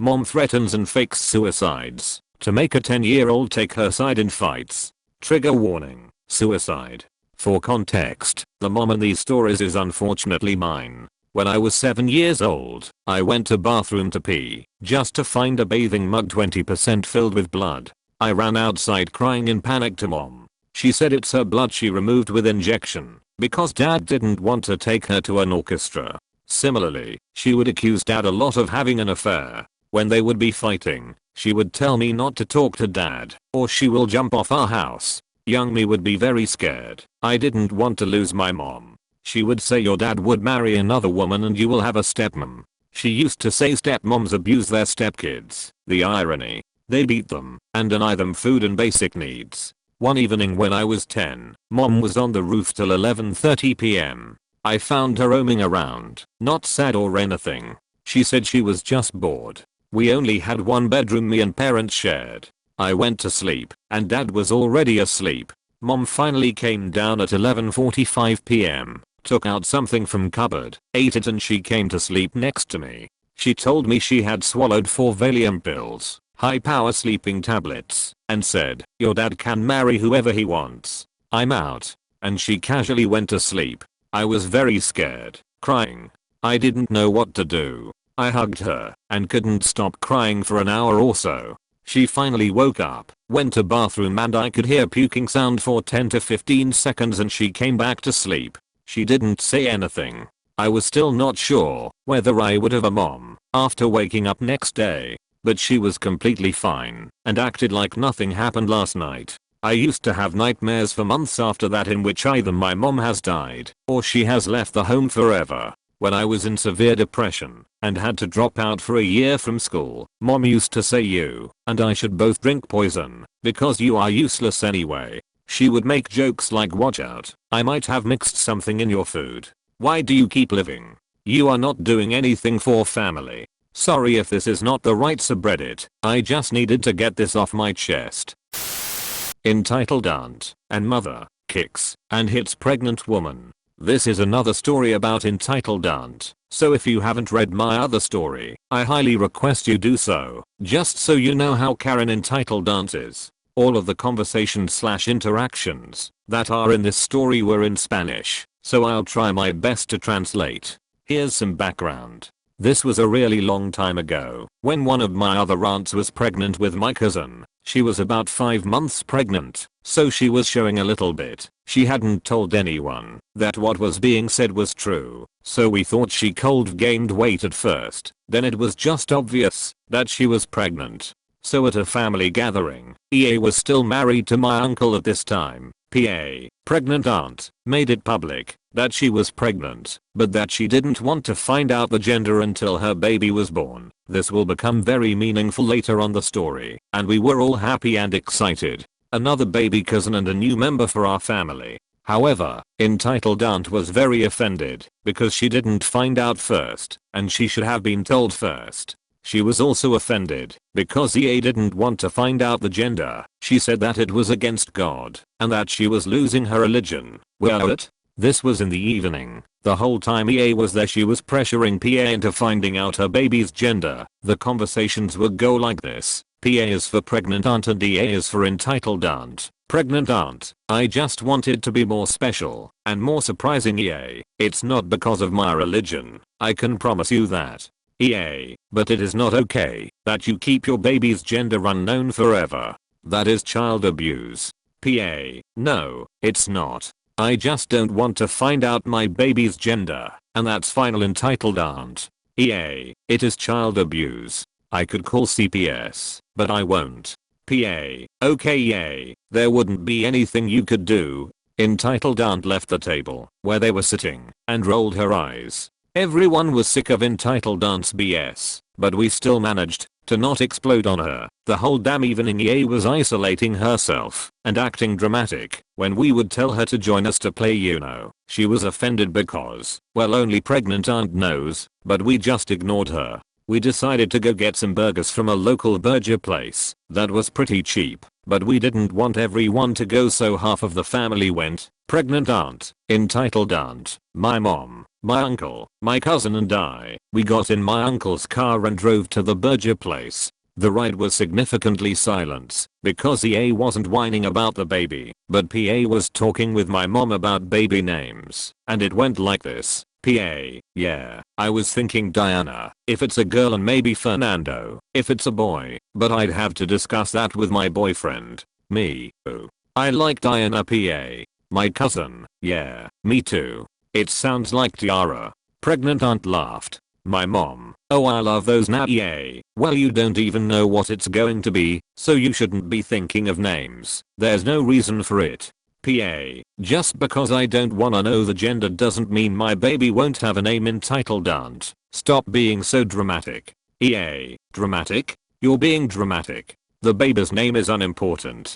Mom threatens and fakes suicides to make a 10-year-old take her side in fights. Trigger warning, suicide. For context, the mom in these stories is unfortunately mine. When I was 7 years old, I went to bathroom to pee, just to find a bathing mug 20% filled with blood. I ran outside crying in panic to mom. She said it's her blood she removed with injection, because dad didn't want to take her to an orchestra. Similarly, she would accuse dad a lot of having an affair. When they would be fighting, she would tell me not to talk to dad, or she will jump off our house. Young me would be very scared. I didn't want to lose my mom. She would say your dad would marry another woman and you will have a stepmom. She used to say stepmoms abuse their stepkids. The irony. They beat them and deny them food and basic needs. One evening when I was 10, mom was on the roof till 11:30 p.m. I found her roaming around, not sad or anything. She said she was just bored. We only had one bedroom me and parents shared. I went to sleep, and dad was already asleep. Mom finally came down at 11:45 p.m, took out something from cupboard, ate it and she came to sleep next to me. She told me she had swallowed 4 Valium pills, high power sleeping tablets, and said, your dad can marry whoever he wants. I'm out. And she casually went to sleep. I was very scared, crying. I didn't know what to do. I hugged her and couldn't stop crying for an hour or so. She finally woke up, went to bathroom and I could hear puking sound for 10 to 15 seconds and she came back to sleep. She didn't say anything. I was still not sure whether I would have a mom after waking up next day, but she was completely fine and acted like nothing happened last night. I used to have nightmares for months after that in which either my mom has died or she has left the home forever. When I was in severe depression and had to drop out for a year from school, mom used to say you and I should both drink poison because you are useless anyway. She would make jokes like watch out, I might have mixed something in your food. Why do you keep living? You are not doing anything for family. Sorry if this is not the right subreddit, I just needed to get this off my chest. Entitled Aunt and Mother Kicks and Hits Pregnant Woman. This is another story about entitled aunt, so if you haven't read my other story, I highly request you do so, just so you know how Karen entitled aunt is. All of the conversations/interactions that are in this story were in Spanish, so I'll try my best to translate. Here's some background. This was a really long time ago, when one of my other aunts was pregnant with my cousin. She was about 5 months pregnant, so she was showing a little bit. She hadn't told anyone that what was being said was true, so we thought she cold gained weight at first. Then it was just obvious that she was pregnant. So at a family gathering, EA was still married to my uncle at this time. PA, pregnant aunt, made it public that she was pregnant, but that she didn't want to find out the gender until her baby was born. This will become very meaningful later on the story, and we were all happy and excited. Another baby cousin and a new member for our family. However, entitled aunt was very offended because she didn't find out first, and she should have been told first. She was also offended because EA didn't want to find out the gender. She said that it was against God and that she was losing her religion. What? This was in the evening. The whole time EA was there she was pressuring PA into finding out her baby's gender. The conversations would go like this. PA is for pregnant aunt and EA is for entitled aunt. Pregnant aunt, I just wanted to be more special and more surprising EA. It's not because of my religion. I can promise you that. EA, but it is not okay that you keep your baby's gender unknown forever. That is child abuse. PA, no, it's not. I just don't want to find out my baby's gender, and that's final entitled aunt. EA, it is child abuse. I could call CPS, but I won't. PA, okay EA, there wouldn't be anything you could do. Entitled aunt left the table where they were sitting and rolled her eyes. Everyone was sick of entitled aunt's BS, but we still managed to not explode on her. The whole damn evening EA was isolating herself and acting dramatic when we would tell her to join us to play Uno. She was offended because, well, only pregnant aunt knows, but we just ignored her. We decided to go get some burgers from a local burger place that was pretty cheap, but we didn't want everyone to go so half of the family went. Pregnant aunt, entitled aunt, my mom, My uncle, my cousin and I, we got in my uncle's car and drove to the burger place. The ride was significantly silent because EA wasn't whining about the baby, but PA was talking with my mom about baby names, and it went like this. PA, yeah, I was thinking Diana, if it's a girl, and maybe Fernando, if it's a boy, but I'd have to discuss that with my boyfriend. Me, oh, I like Diana. PA, my cousin, yeah, me too. It sounds like Tiara. Pregnant aunt laughed. My mom, oh I love those now. EA, well you don't even know what it's going to be, so you shouldn't be thinking of names. There's no reason for it. PA, just because I don't wanna know the gender doesn't mean my baby won't have a name. Entitled aunt, stop being so dramatic. EA, dramatic? You're being dramatic. The baby's name is unimportant.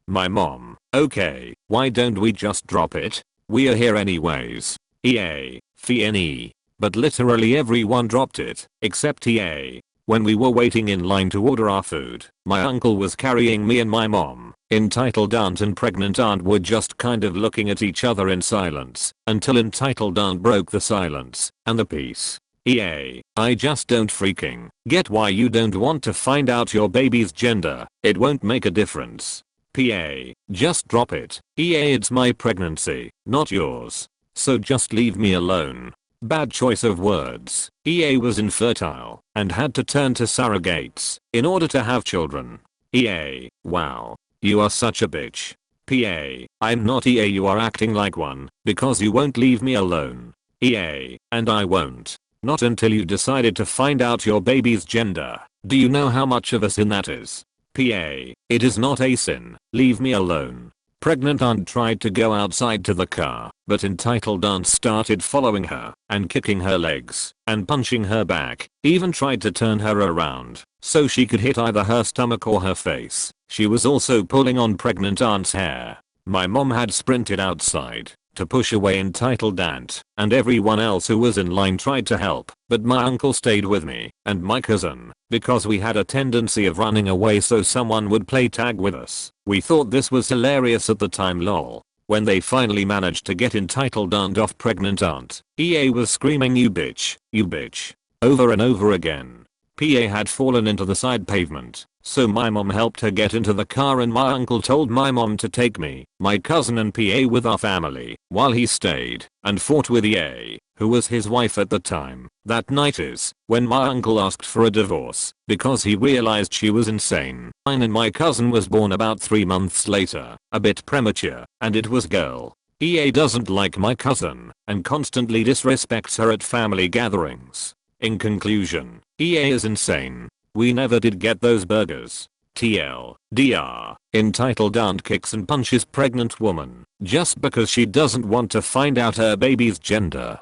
My mom, okay, why don't we just drop it? We are here anyways. EA, FNE. But literally everyone dropped it, except EA. When we were waiting in line to order our food, my uncle was carrying me and my mom. Entitled aunt and pregnant aunt were just kind of looking at each other in silence, until entitled aunt broke the silence and the peace. EA, I just don't freaking get why you don't want to find out your baby's gender. It won't make a difference. PA, just drop it. EA, it's my pregnancy, not yours. So just leave me alone. Bad choice of words. EA was infertile and had to turn to surrogates in order to have children. EA, wow. You are such a bitch. PA, I'm not. EA, you are acting like one because you won't leave me alone. EA, and I won't. Not until you decided to find out your baby's gender. Do you know how much of a sin that is? PA, it is not a sin. Leave me alone. Pregnant aunt tried to go outside to the car, but entitled aunt started following her and kicking her legs and punching her back, even tried to turn her around so she could hit either her stomach or her face. She was also pulling on pregnant aunt's hair. My mom had sprinted outside to push away entitled aunt, and everyone else who was in line tried to help, but my uncle stayed with me and my cousin because we had a tendency of running away so someone would play tag with us. We thought this was hilarious at the time. Lol. When they finally managed to get entitled aunt off pregnant aunt, EA was screaming you bitch, over and over again. PA had fallen into the side pavement, so my mom helped her get into the car and my uncle told my mom to take me, my cousin and PA with our family while he stayed and fought with EA, who was his wife at the time. That night is when my uncle asked for a divorce because he realized she was insane. Mine and my cousin was born about 3 months later, a bit premature, and it was girl. EA doesn't like my cousin and constantly disrespects her at family gatherings. In conclusion, EA is insane. We never did get those burgers. TLDR, entitled aunt kicks and punches pregnant woman just because she doesn't want to find out her baby's gender.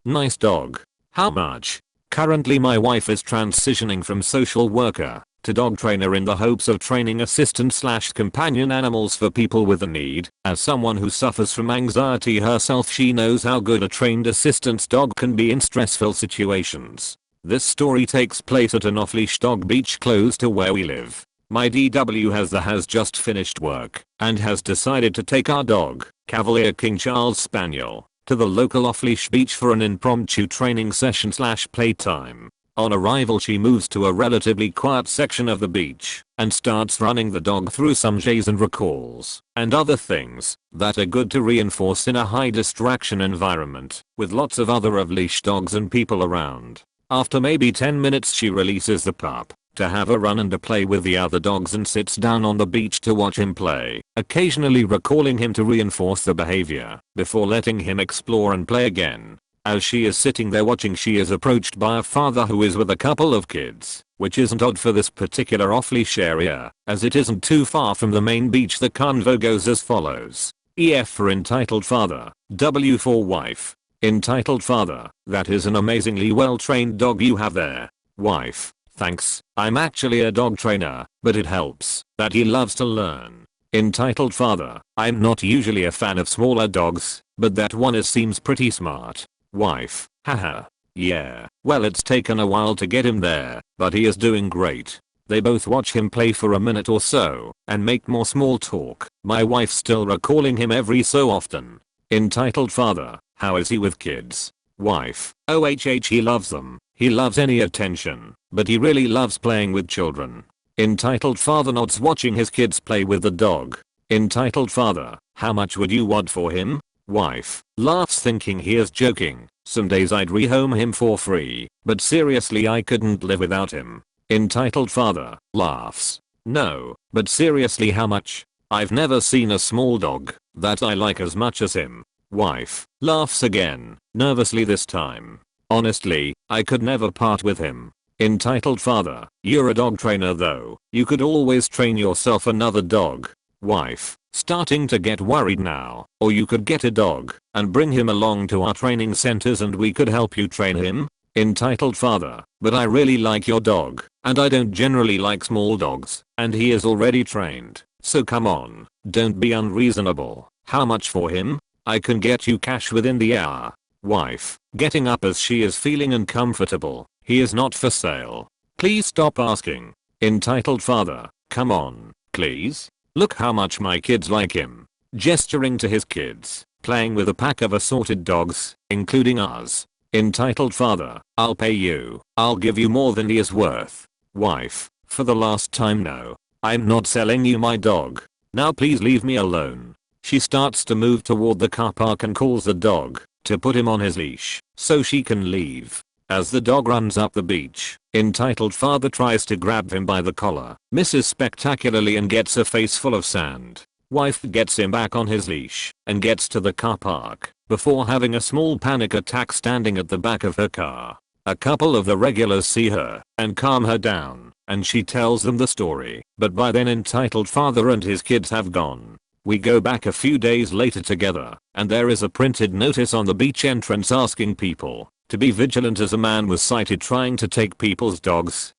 Nice dog. How much? Currently my wife is transitioning from social worker to dog trainer in the hopes of training assistant/companion animals for people with a need. As someone who suffers from anxiety herself, she knows how good a trained assistant's dog can be in stressful situations. This story takes place at an off-leash dog beach close to where we live. My DW has just finished work and has decided to take our dog, Cavalier King Charles Spaniel, to the local off-leash beach for an impromptu training session/playtime. On arrival, she moves to a relatively quiet section of the beach and starts running the dog through some jays and recalls and other things that are good to reinforce in a high distraction environment with lots of other off-leash dogs and people around. After maybe 10 minutes she releases the pup to have a run and a play with the other dogs and sits down on the beach to watch him play, occasionally recalling him to reinforce the behavior before letting him explore and play again. As she is sitting there watching, she is approached by a father who is with a couple of kids, which isn't odd for this particular off-leash area, as it isn't too far from the main beach. The convo goes as follows. EF for entitled father, W for wife. Entitled father, that is an amazingly well-trained dog you have there. Wife, thanks, I'm actually a dog trainer, but it helps that he loves to learn. Entitled father, I'm not usually a fan of smaller dogs, but that one seems pretty smart. Wife, haha. Yeah, well it's taken a while to get him there, but he is doing great. They both watch him play for a minute or so and make more small talk, my wife still recalling him every so often. Entitled father, How is he with kids? Wife. OHH, he loves them. He loves any attention, but he really loves playing with children. Entitled father nods watching his kids play with the dog. Entitled father. How much would you want for him? Wife. Laughs thinking he is joking. Some days I'd rehome him for free, but seriously I couldn't live without him. Entitled father. Laughs. No, but seriously how much? I've never seen a small dog that I like as much as him. Wife. Laughs again, nervously this time. Honestly, I could never part with him. Entitled father. You're a dog trainer though. You could always train yourself another dog. Wife. Starting to get worried now. Or you could get a dog and bring him along to our training centers and we could help you train him. Entitled father. But I really like your dog and I don't generally like small dogs and he is already trained. So come on, don't be unreasonable. How much for him? I can get you cash within the hour. Wife. Getting up as she is feeling uncomfortable. He is not for sale. Please stop asking. Entitled father. Come on, please. Look how much my kids like him. Gesturing to his kids, playing with a pack of assorted dogs, including ours. Entitled father. I'll pay you. I'll give you more than he is worth. Wife. For the last time no. I'm not selling you my dog. Now please leave me alone. She starts to move toward the car park and calls the dog to put him on his leash so she can leave. As the dog runs up the beach, entitled father tries to grab him by the collar, misses spectacularly and gets a face full of sand. Wife gets him back on his leash and gets to the car park before having a small panic attack standing at the back of her car. A couple of the regulars see her and calm her down and she tells them the story, but by then entitled father and his kids have gone. We go back a few days later together and there is a printed notice on the beach entrance asking people to be vigilant as a man was sighted trying to take people's dogs